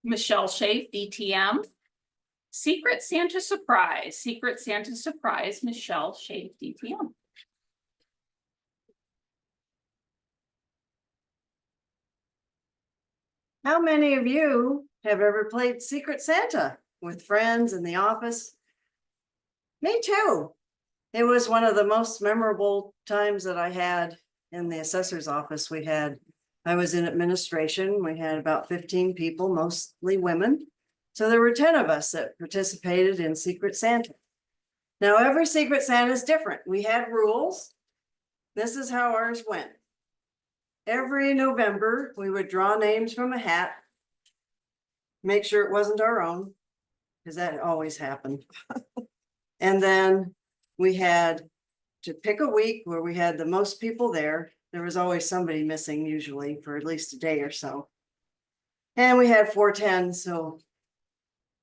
Michelle Schaaf, DTM. Secret Santa Surprise, Michelle Schaaf, DTM. How many of you have ever played Secret Santa with friends in the office? Me too. It was one of the most memorable times that I had in the assessor's office. I was in administration. We had about 15 people, mostly women. So there were 10 of us that participated in Secret Santa. Now, every Secret Santa is different. We had rules. This is how ours went. Every November, we would draw names from a hat, make sure it wasn't our own, because that always happened. And then we had to pick a week where we had the most people there. There was always somebody missing, usually for at least a day or so. And we had 410, so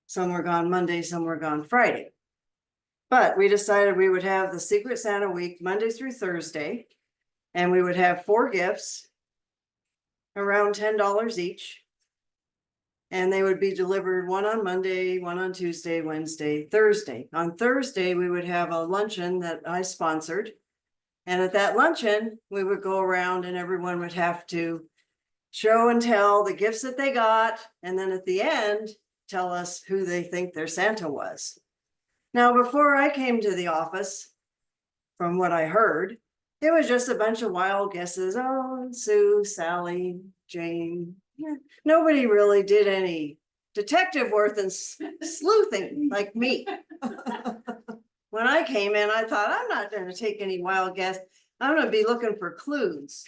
some were gone Monday, some were gone Friday. But we decided we would have the Secret Santa week, Monday through Thursday, and we would have 4 gifts, around $10 each. And they would be delivered one on Monday, one on Tuesday, Wednesday, Thursday. On Thursday, we would have a luncheon that I sponsored. And at that luncheon, we would go around and everyone would have to show and tell the gifts that they got. And then at the end, tell us who they think their Santa was. Now, before I came to the office, from what I heard, it was just a bunch of wild guesses. Oh, Sue, Sally, Jane. Yeah. Nobody really did any detective work and sleuthing like me. When I came in, I thought, I'm not going to take any wild guess. I'm going to be looking for clues.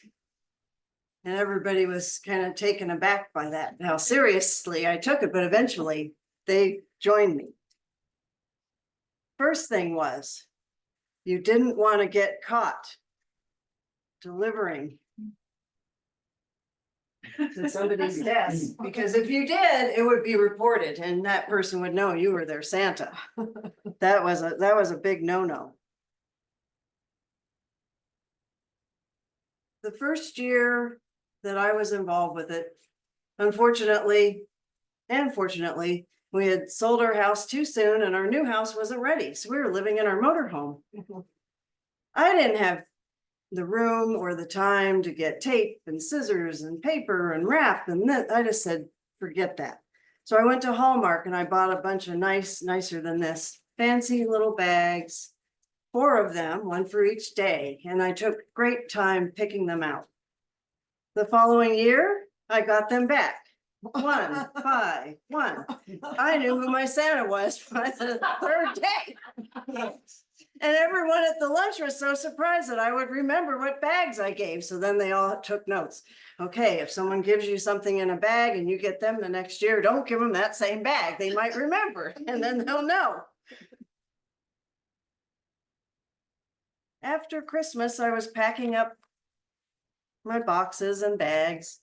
And everybody was kind of taken aback by that, how seriously I took it, but eventually they joined me. First thing was, you didn't want to get caught delivering to somebody's desk, because if you did, it would be reported and that person would know you were their Santa. That was a big no-no. The first year that I was involved with it, unfortunately and fortunately, we had sold our house too soon and our new house wasn't ready. So we were living in our motorhome. I didn't have the room or the time to get tape and scissors and paper and wrap, and then I just said, forget that. So I went to Hallmark and I bought a bunch of nicer than this, fancy little bags, 4 of them, one for each day, and I took great time picking them out. The following year, I got them back. 1, 5, 1. I knew who my Santa was by the 3rd day. And everyone at the lunch was so surprised that I would remember what bags I gave. So then they all took notes. Okay, if someone gives you something in a bag and you get them the next year, don't give them that same bag. They might remember and then they'll know. After Christmas, I was packing up my boxes and bags.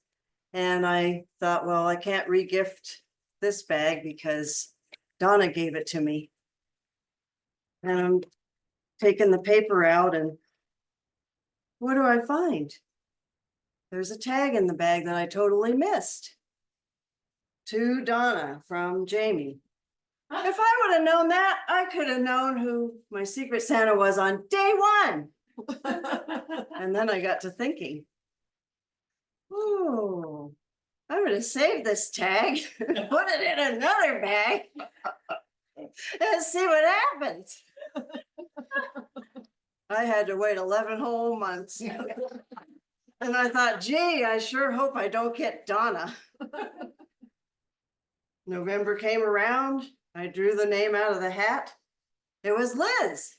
And I thought, well, I can't re-gift this bag because Donna gave it to me. And I'm taking the paper out and what do I find? There's a tag in the bag that I totally missed. To Donna from Jamie. If I would have known that, I could have known who my Secret Santa was on day 1. And then I got to thinking, oh, I'm going to save this tag and put it in another bag and see what happens. I had to wait 11 whole months. And I thought, gee, I sure hope I don't get Donna. November came around. I drew the name out of the hat. It was Liz.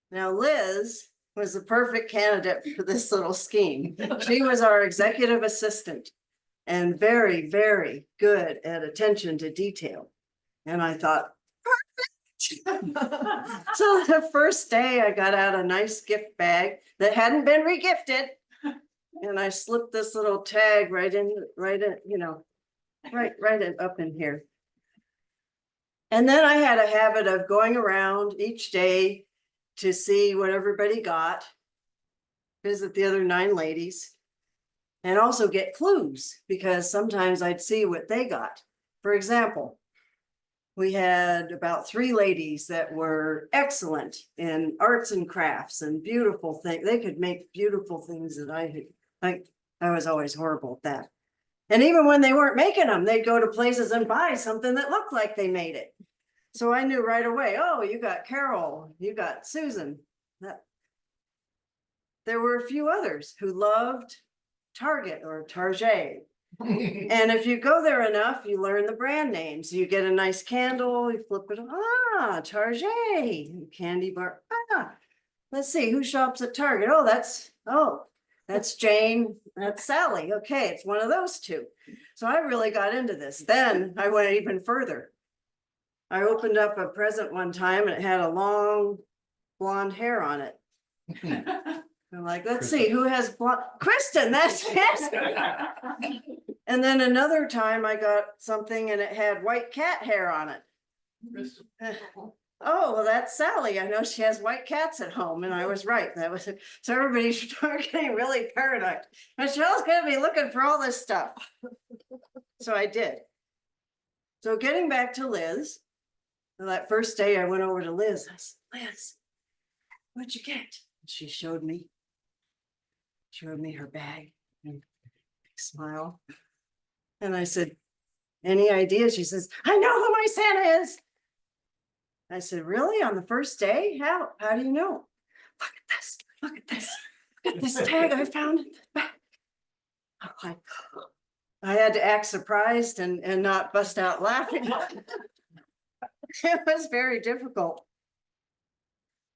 Now, Liz was the perfect candidate for this little scheme. She was our executive assistant and very, very good at attention to detail. And I thought, perfect. So the first day I got out a nice gift bag that hadn't been regifted. And I slipped this little tag right in, you know, right up in here. And then I had a habit of going around each day to see what everybody got, visit the other 9 ladies, and also get clues because sometimes I'd see what they got. For example, we had about 3 ladies that were excellent in arts and crafts and beautiful things. They could make beautiful things that I was always horrible at that. And even when they weren't making them, they'd go to places and buy something that looked like they made it. So I knew right away, oh, you got Carol, you got Susan. There were a few others who loved Target or Target. And if you go there enough, you learn the brand names. You get a nice candle, you flip it, Target, candy bar. Let's see, who shops at Target? That's Jane, that's Sally. Okay, it's one of those two. So I really got into this. Then I went even further. I opened up a present one time and it had a long blonde hair on it. I'm like, let's see, who has blonde? Kristen, that's it. And then another time I got something and it had white cat hair on it. Oh, well, that's Sally. I know she has white cats at home, and I was right. That was it. So everybody started getting really paranoid. Michelle's gonna be looking for all this stuff. So I did. So getting back to Liz, that first day I went over to Liz. I said, Liz, what'd you get? She showed me her bag and smile. And I said, any ideas? She says, I know who my Santa is. I said, really? On the first day? How do you know? Look at this, look at this, look at this tag I found in the back. I'm like, I had to act surprised and not bust out laughing. It was very difficult.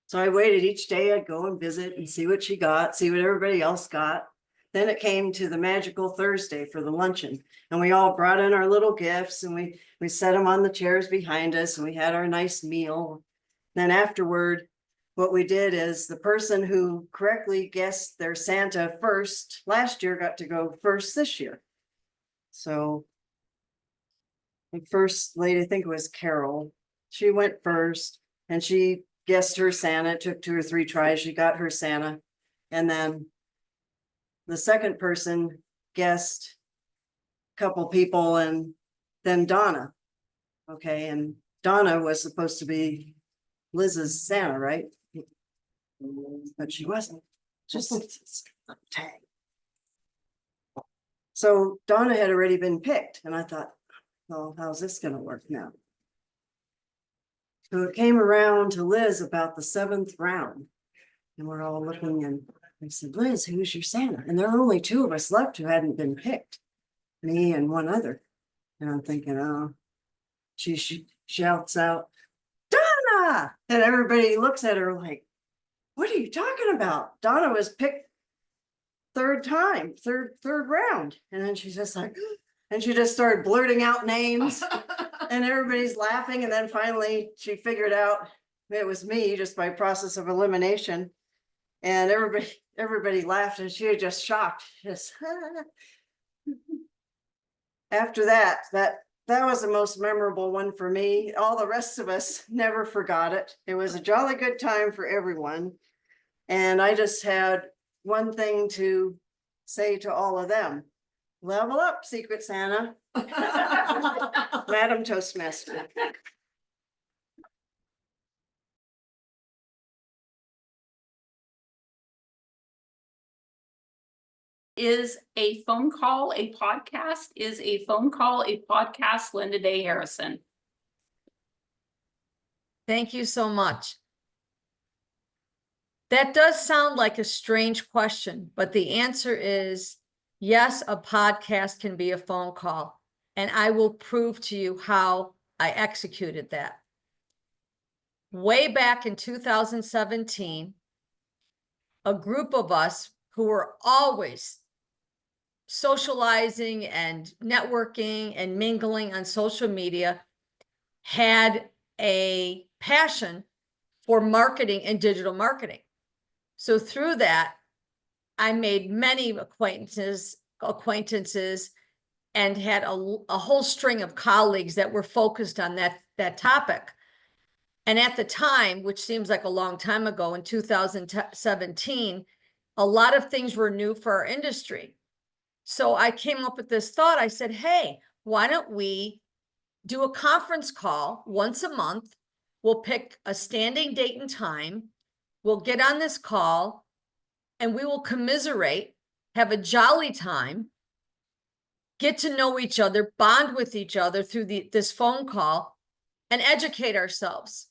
So I waited each day. I'd go and visit and see what she got, see what everybody else got. Then it came to the magical Thursday for the luncheon, and we all brought in our little gifts and we set them on the chairs behind us and we had our nice meal. Then afterward, what we did is the person who correctly guessed their Santa first last year got to go first this year. So the first lady, I think it was Carol, she went first and she guessed her Santa. It took 2 or 3 tries. She got her Santa. And then the second person guessed a couple people and then Donna. Okay, and Donna was supposed to be Liz's Santa, right? But she wasn't. Just a tag. So Donna had already been picked, and I thought, well, how's this going to work now? So it came around to Liz about the 7th round, and we're all looking, and I said, Liz, who's your Santa? And there are only 2 of us left who hadn't been picked, me and one other. And I'm thinking, oh, she shouts out, Donna! And everybody looks at her like, what are you talking about? Donna was picked third round. And then she's just like, and she just started blurting out names and everybody's laughing. And then finally she figured out it was me just by process of elimination. And everybody laughed and she was just shocked. Just after that was the most memorable one for me. All the rest of us never forgot it. It was a jolly good time for everyone. And I just had one thing to say to all of them. Level up, Secret Santa. Madam Toastmaster. Is a phone call a podcast? Is a phone call a podcast? Linda Day Harrison. Thank you so much. That does sound like a strange question, but the answer is yes, a podcast can be a phone call. And I will prove to you how I executed that. Way back in 2017, a group of us who were always socializing and networking and mingling on social media had a passion for marketing and digital marketing. So through that, I made many acquaintances and had a whole string of colleagues that were focused on that topic. And at the time, which seems like a long time ago, in 2017, a lot of things were new for our industry. So I came up with this thought. I said, hey, why don't we do a conference call once a month. We'll pick a standing date and time. We'll get on this call and we will commiserate, have a jolly time, get to know each other, bond with each other through this phone call, and educate ourselves.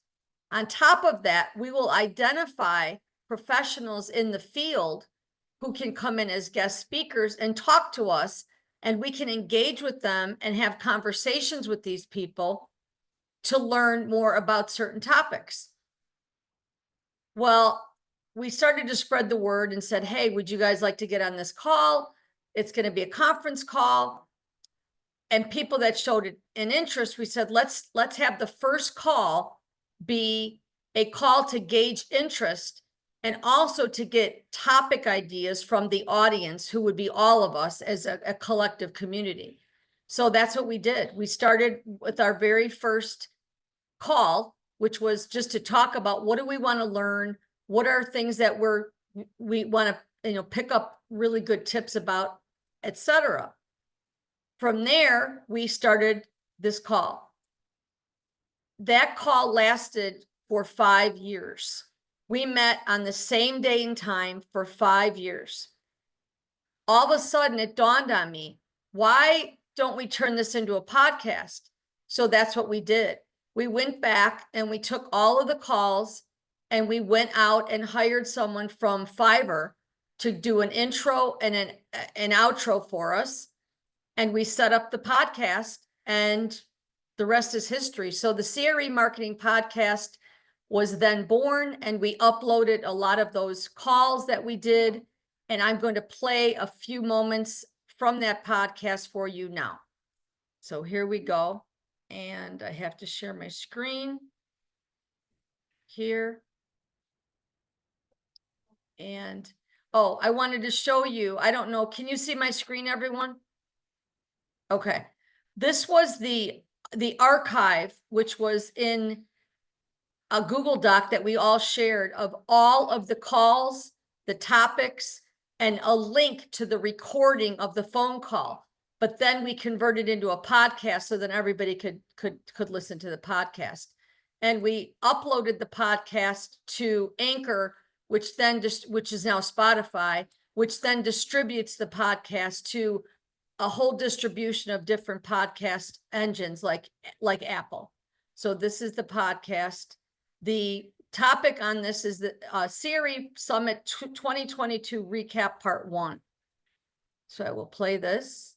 On top of that, we will identify professionals in the field who can come in as guest speakers and talk to us, and we can engage with them and have conversations with these people to learn more about certain topics. Well, we started to spread the word and said, hey, would you guys like to get on this call? It's going to be a conference call. And people that showed an interest, we said, let's have the first call be a call to gauge interest and also to get topic ideas from the audience, who would be all of us as a collective community. So that's what we did. We started with our very first call, which was just to talk about what do we want to learn? What are things that we want to, pick up really good tips about, etc. From there, we started this call. That call lasted for 5 years. We met on the same day and time for 5 years. All of a sudden, it dawned on me, why don't we turn this into a podcast? So that's what we did. We went back and we took all of the calls and we went out and hired someone from Fiverr to do an intro and an outro for us. And we set up the podcast, and the rest is history. So the CRE Marketing Podcast was then born, and we uploaded a lot of those calls that we did. And I'm going to play a few moments from that podcast for you now. So here we go. And I have to share my screen here. And, oh, I wanted to show you, I don't know, can you see my screen, everyone? Okay, this was the archive, which was in a Google Doc that we all shared, of all of the calls, the topics, and a link to the recording of the phone call. But then we converted into a podcast so that everybody could listen to the podcast. And we uploaded the podcast to Anchor, which is now Spotify, which then distributes the podcast to a whole distribution of different podcast engines like Apple. So this is the podcast. The topic on this is the CRE Summit 2022 Recap Part 1. So I will play this.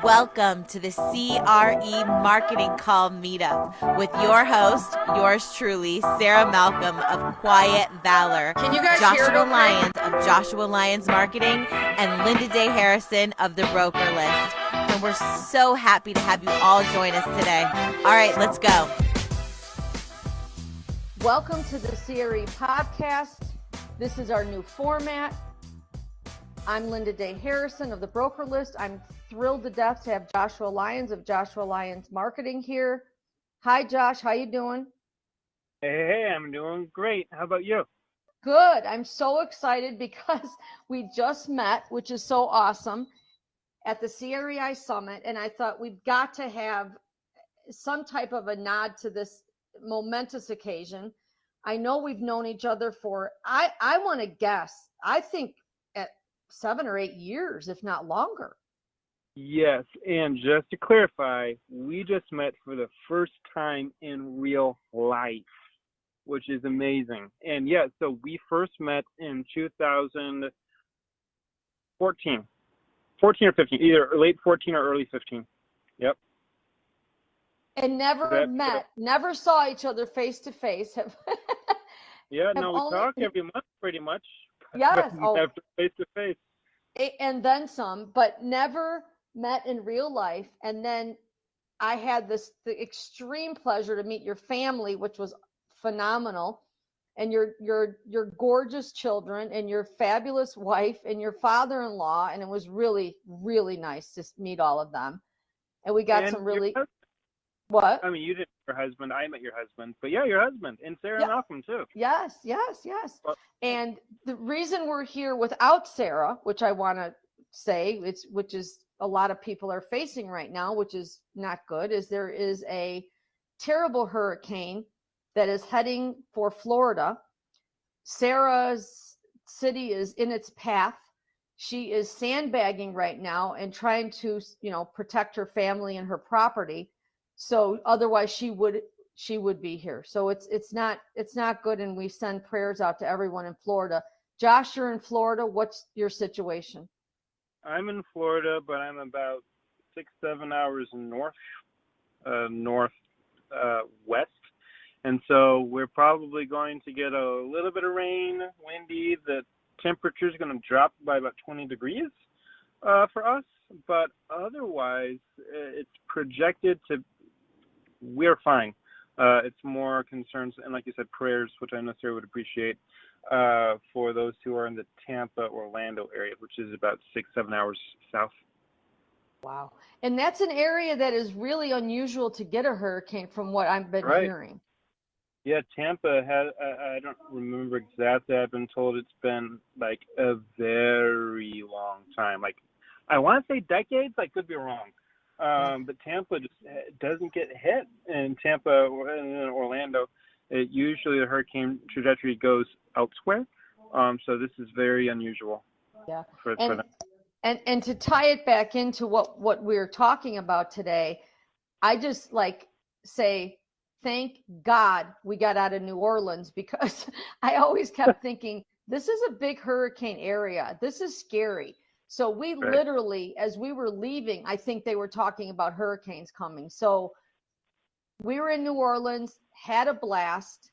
Welcome to the CRE Marketing Call Meetup with your host, yours truly, Sarah Malcolm of Quiet Valor, Can you guys Joshua hear it okay? Lyons of Joshua Lyons Marketing, and Linda Day Harrison of The Broker List. And we're so happy to have you all join us today. All right, let's go. Welcome to the CRE podcast. This is our new format. I'm Linda Day Harrison of The Broker List. I'm thrilled to death to have Joshua Lyons of Joshua Lyons Marketing here. Hi, Josh. How you doing? Hey, I'm doing great. How about you? Good. I'm so excited because we just met, which is so awesome, at the CREI Summit. And I thought we've got to have some type of a nod to this momentous occasion. I know we've known each other for, I want to guess, I think at 7 or 8 years, if not longer. Yes, and just to clarify, we just met for the first time in real life, which is amazing. And yeah, so we first met in 2014 or 15, either late 14 or early 15. Yep. And never met, never saw each other face to face. Yeah, no, we talk every month pretty much. Yes. Never face to face. And then some, but never met in real life. And then I had the extreme pleasure to meet your family, which was phenomenal, and your gorgeous children and your fabulous wife and your father-in-law. And it was really, really nice to meet all of them. And we got some really, what? I mean, you didn't meet your husband. I met your husband, but yeah, your husband and Sarah Yeah. Malcolm too. Yes. Well, And the reason we're here without Sarah, which I want to say, which is a lot of people are facing right now, which is not good, is there is a terrible hurricane that is heading for Florida. Sarah's city is in its path. She is sandbagging right now and trying to, protect her family and her property. So otherwise she would be here. So it's not good. And we send prayers out to everyone in Florida. Josh, you're in Florida. What's your situation? I'm in Florida, but I'm about 6-7 hours west. And so we're probably going to get a little bit of rain, windy. The temperature is going to drop by about 20 degrees for us. But otherwise, it's projected to, we're fine. It's more concerns, and like you said, prayers, which I know Sarah would appreciate, for those who are in the Tampa, Orlando area, which is about 6-7 hours south. Wow. And that's an area that is really unusual to get a hurricane from what I've been hearing. Yeah, Tampa had, I don't remember exactly. I've been told it's been like a very long time. Like, I want to say decades, I could be wrong. But Tampa just doesn't get hit. In Tampa or in Orlando, usually the hurricane trajectory goes elsewhere. So this is very unusual. Yeah. For them. And to tie it back into what we're talking about today, I just say, thank God we got out of New Orleans, because I always kept thinking, this is a big hurricane area. This is scary. So we literally, as we were leaving, I think they were talking about hurricanes coming. So we were in New Orleans, had a blast,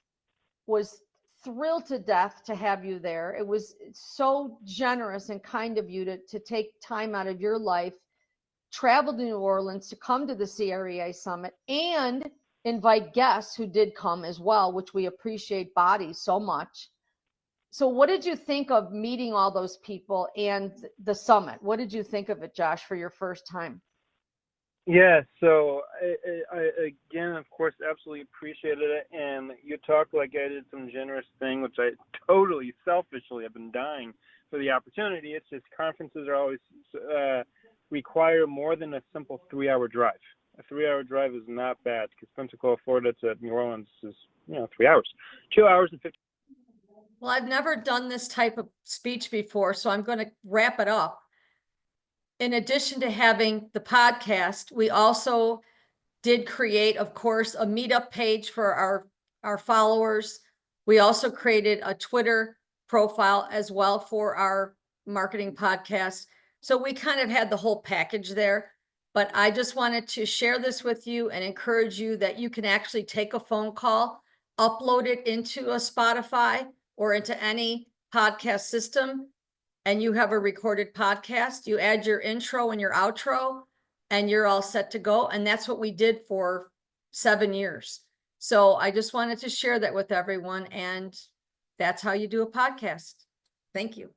was thrilled to death to have you there. It was so generous and kind of you to take time out of your life, travel to New Orleans to come to the CREA Summit, and invite guests who did come as well, which we appreciate Body so much. So what did you think of meeting all those people and the summit? What did you think of it, Josh, for your first time? Yeah, so I again, of course, absolutely appreciated it. And you talk like I did some generous thing, which I totally selfishly have been dying for the opportunity. It's just conferences are always require more than a simple 3-hour drive. A 3-hour drive is not bad, because Pensacola, Florida to New Orleans is, 3 hours, 2 hours and 50. Well, I've never done this type of speech before, so I'm going to wrap it up. In addition to having the podcast, we also did create, of course, a meetup page for our followers. We also created a Twitter profile as well for our marketing podcast. So we kind of had the whole package there. But I just wanted to share this with you and encourage you that you can actually take a phone call, upload it into a Spotify or into any podcast system, and you have a recorded podcast. You add your intro and your outro, and you're all set to go. And that's what we did for 7 years. So I just wanted to share that with everyone. And that's how you do a podcast. Thank you.